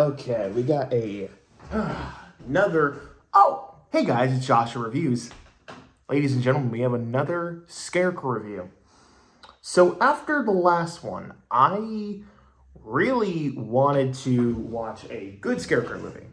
Okay, we got another. Oh, hey guys, it's Joshua Reviews. Ladies and gentlemen, we have another Scarecrow review. So after the last one, I really wanted to watch a good Scarecrow movie.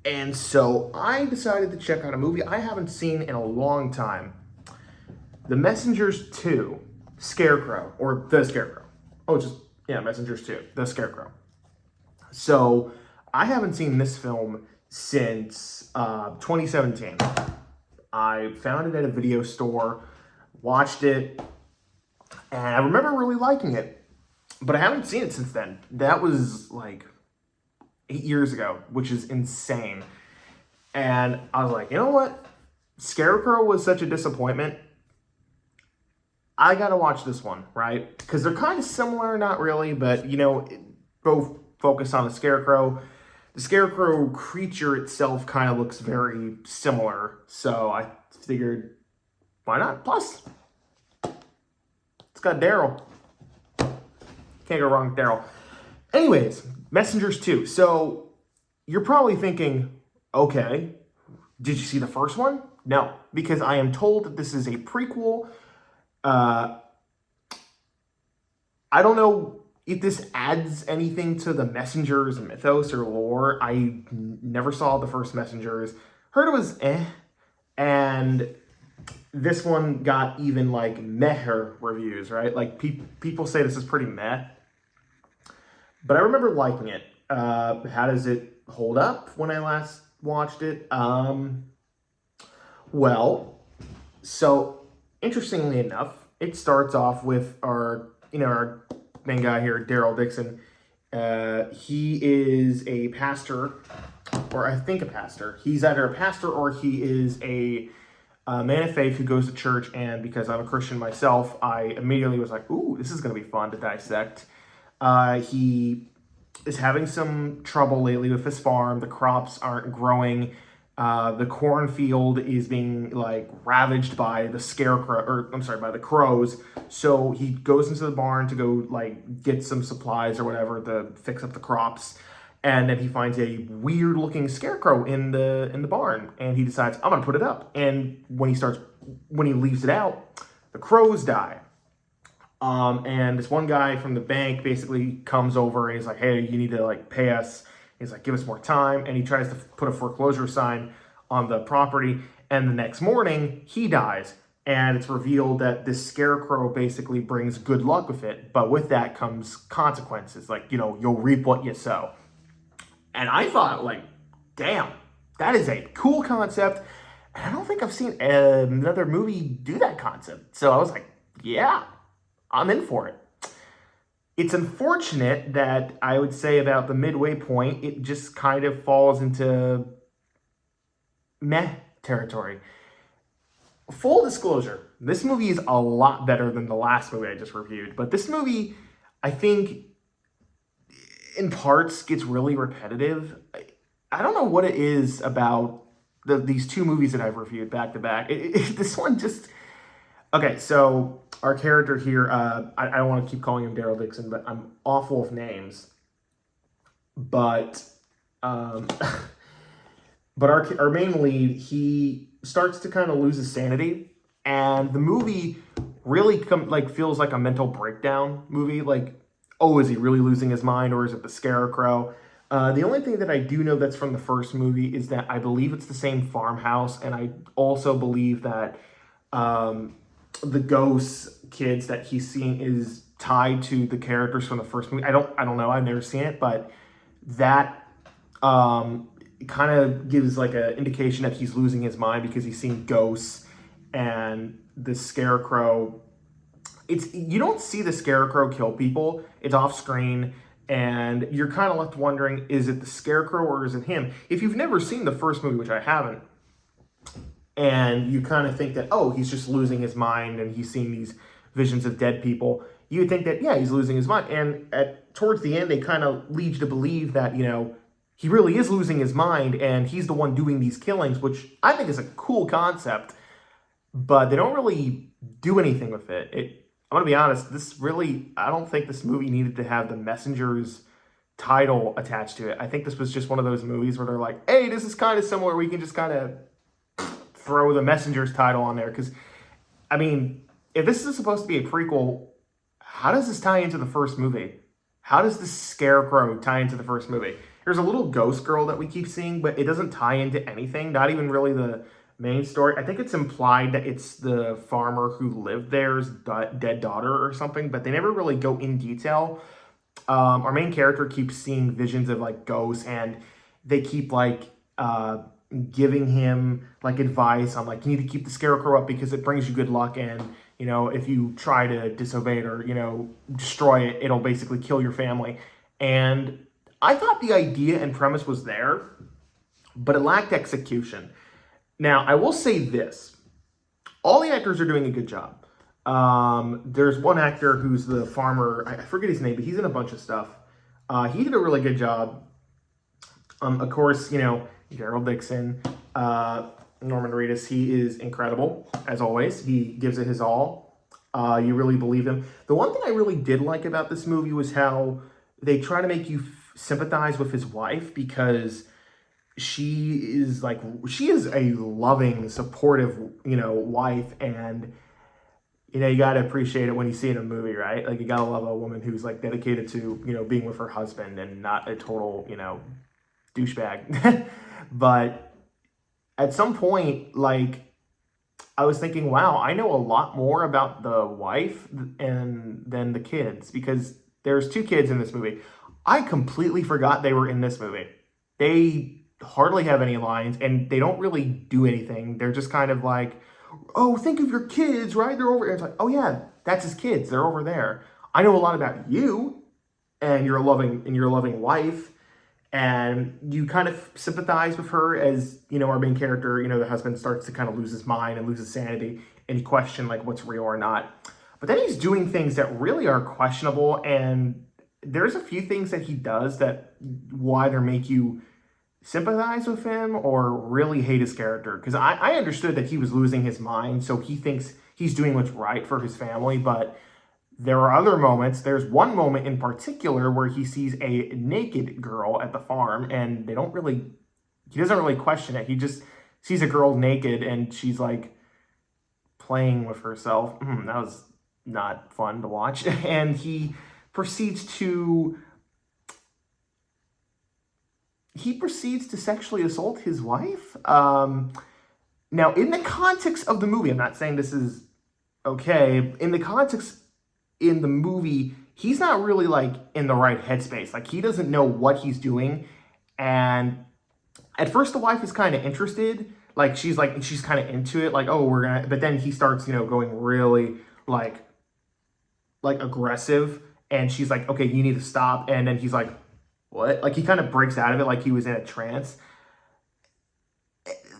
And so I decided to check out a movie I haven't seen in a long time. The Messengers 2, Scarecrow, or The Scarecrow. Messengers 2, The Scarecrow. So I haven't seen this film since 2017. I found it at a video store, watched it, and I remember really liking it, but I haven't seen it since then. That was like 8 years ago, which is insane. And I was like, you know what? Scarecrow was such a disappointment. I gotta watch this one, right? Because they're kind of similar, not really, but both focus on the Scarecrow. The Scarecrow creature itself kind of looks very similar, so I figured, why not? Plus, it's got Daryl. Can't go wrong with Daryl. Anyways, Messengers 2. So, you're probably thinking, okay, did you see the first one? No, because I am told that this is a prequel. I don't know if this adds anything to the Messengers mythos or lore. I never saw the first Messengers. Heard it was and this one got even like meh reviews, right? Like people say this is pretty meh. But I remember liking it. How does it hold up when I last watched it? So interestingly enough, it starts off with our main guy here, Daryl Dixon. He is a pastor, or I think a pastor. He's either a pastor or he is a man of faith who goes to church. And because I'm a Christian myself, I immediately was like, ooh, this is going to be fun to dissect. He is having some trouble lately with his farm. The crops aren't growing. The cornfield is being ravaged by the by the crows. So he goes into the barn to go get some supplies or whatever to fix up the crops. And then he finds a weird looking scarecrow in the barn, and he decides, I'm gonna put it up. And when he leaves it out, the crows die. And this one guy from the bank basically comes over and he's like, hey, you need to pay us. He's like, give us more time. And he tries to put a foreclosure sign on the property. And the next morning, he dies. And it's revealed that this scarecrow basically brings good luck with it. But with that comes consequences. You'll reap what you sow. And I thought, damn, that is a cool concept. And I don't think I've seen another movie do that concept. So I was like, yeah, I'm in for it. It's unfortunate that I would say about the midway point, it just kind of falls into meh territory. Full disclosure, this movie is a lot better than the last movie I just reviewed. But this movie, I think, in parts, gets really repetitive. I don't know what it is about these two movies that I've reviewed back to back. This one just... Okay, so our character here, I don't want to keep calling him Daryl Dixon, but I'm awful with names. But our main lead, he starts to kind of lose his sanity, and the movie really feels like a mental breakdown movie. Is he really losing his mind, or is it the Scarecrow? The only thing that I do know that's from the first movie is that I believe it's the same farmhouse, and I also believe that the ghosts kids that he's seeing is tied to the characters from the first movie. I don't know. I've never seen it, but that kind of gives an indication that he's losing his mind because he's seeing ghosts. And the Scarecrow, you don't see the Scarecrow kill people. It's off screen, and you're kind of left wondering, is it the Scarecrow or is it him? If you've never seen the first movie, which I haven't, and you kind of think that, oh, he's just losing his mind and he's seeing these visions of dead people, you would think that, yeah, he's losing his mind. And towards the end, they kind of lead you to believe that, he really is losing his mind and he's the one doing these killings, which I think is a cool concept, but they don't really do anything with it. I'm going to be honest, I don't think this movie needed to have the Messengers title attached to it. I think this was just one of those movies where they're like, hey, this is kind of similar. We can just kind of throw the Messenger's title on there. Because, I mean, if this is supposed to be a prequel, how does this tie into the first movie? How does the Scarecrow tie into the first movie? There's a little ghost girl that we keep seeing, but it doesn't tie into anything. Not even really the main story. I think it's implied that it's the farmer who lived there's dead daughter or something, but they never really go in detail. Our main character keeps seeing visions of like ghosts, and they keep like giving him like advice on like, you need to keep the Scarecrow up because it brings you good luck, and you know, if you try to disobey it or, you know, destroy it, it'll basically kill your family. And I thought the idea and premise was there, but it lacked execution. Now, I will say this. All the actors are doing a good job. There's one actor who's the farmer. I forget his name, but he's in a bunch of stuff. He did a really good job. Of course, you know, Daryl Dixon, Norman Reedus, he is incredible, as always. He gives it his all. You really believe him. The one thing I really did like about this movie was how they try to make you sympathize with his wife, because she is a loving, supportive, you know, wife, and you know, you got to appreciate it when you see it in a movie, right? Like, you got to love a woman who's like dedicated to, you know, being with her husband and not a total, you know, douchebag. But at some point, like, I was thinking, wow, I know a lot more about the wife than the kids, because there's two kids in this movie. I completely forgot they were in this movie. They hardly have any lines, and they don't really do anything. They're just kind of like, oh, think of your kids, right? They're over there. It's like, oh yeah, that's his kids. They're over there. I know a lot about you and your loving wife. And you kind of sympathize with her as, you know, our main character, you know, the husband starts to kind of lose his mind and lose his sanity, and he questions like what's real or not. But then he's doing things that really are questionable, and there's a few things that he does that will either make you sympathize with him or really hate his character. Because I understood that he was losing his mind, so he thinks he's doing what's right for his family, but there are other moments. There's one moment in particular where he sees a naked girl at the farm, and he doesn't really question it. He just sees a girl naked, and she's like playing with herself. That was not fun to watch. And he proceeds to sexually assault his wife. Now, in the context of the movie, I'm not saying this is okay. In the context in the movie, he's not really like in the right headspace. Like, he doesn't know what he's doing. And at first the wife is kind of interested. Like, she's kind of into it. Like, oh, but then he starts, you know, going really like aggressive. And she's like, okay, you need to stop. And then he's like, what? Like, he kind of breaks out of it like he was in a trance.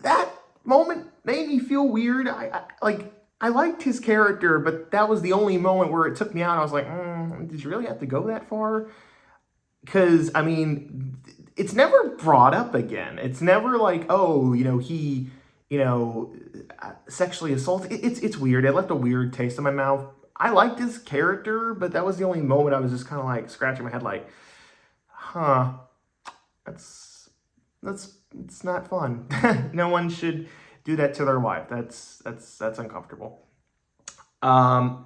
That moment made me feel weird. I liked his character, but that was the only moment where it took me out. I was like, did you really have to go that far? Because, I mean, it's never brought up again. It's never like, oh, you know, he, you know, sexually assaulted. It's weird. It left a weird taste in my mouth. I liked his character, but that was the only moment I was just kind of like scratching my head like, it's not fun. No one should do that to their wife. That's uncomfortable. And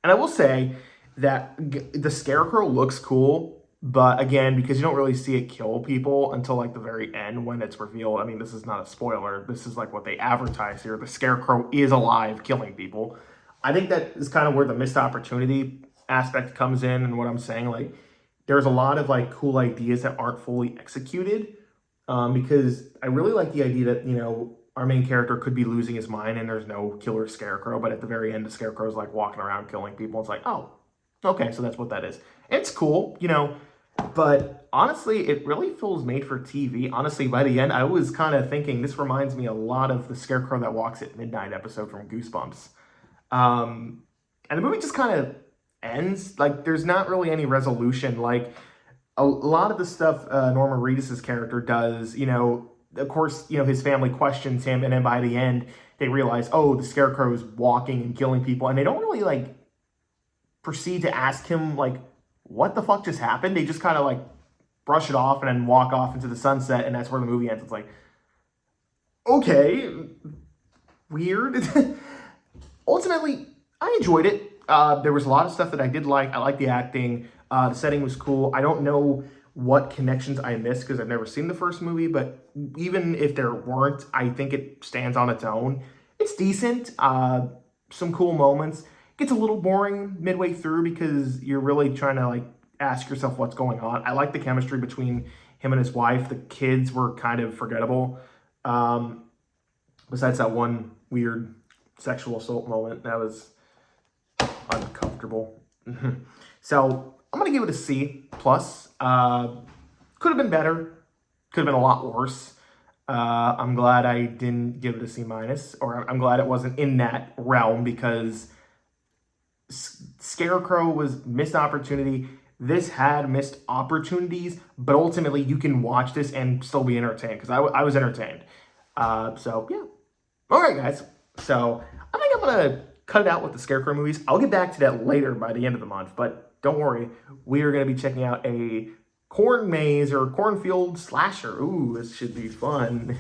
I will say that the Scarecrow looks cool, but again, because you don't really see it kill people until like the very end when it's revealed. I mean, this is not a spoiler. This is like what they advertise here. The Scarecrow is alive killing people. I think that is kind of where the missed opportunity aspect comes in, and what I'm saying, like, there's a lot of like cool ideas that aren't fully executed, because I really like the idea that, you know, our main character could be losing his mind and there's no killer Scarecrow, but at the very end, the Scarecrow is like walking around killing people. It's like, oh, okay, so that's what that is. It's cool, you know, but honestly, it really feels made for TV. Honestly, by the end, I was kind of thinking this reminds me a lot of the Scarecrow that walks at midnight episode from Goosebumps. And the movie just kind of ends. Like, there's not really any resolution. Like, a lot of the stuff Norman Reedus' character does, you know, of course, you know, his family questions him, and then by the end, they realize, oh, the Scarecrow is walking and killing people, and they don't really, like, proceed to ask him, like, what the fuck just happened? They just kind of, like, brush it off and then walk off into the sunset, and that's where the movie ends. It's like, okay, weird. Ultimately, I enjoyed it. There was a lot of stuff that I did like. I liked the acting. The setting was cool. I don't know what connections I missed because I've never seen the first movie, but even if there weren't, I think it stands on its own. It's decent. Some cool moments. It gets a little boring midway through because you're really trying to like ask yourself what's going on. I like the chemistry between him and his wife. The kids were kind of forgettable. Besides that one weird sexual assault moment, that was uncomfortable. So I'm gonna give it a C plus. Could have been better. Could have been a lot worse. I'm glad I didn't give it a C minus, or I'm glad it wasn't in that realm because Scarecrow was missed opportunity. This had missed opportunities, but ultimately you can watch this and still be entertained because I was entertained. So yeah. All right, guys. So I think I'm gonna cut it out with the Scarecrow movies. I'll get back to that later by the end of the month, but don't worry, we are going to be checking out a corn maze or cornfield slasher. Ooh, this should be fun.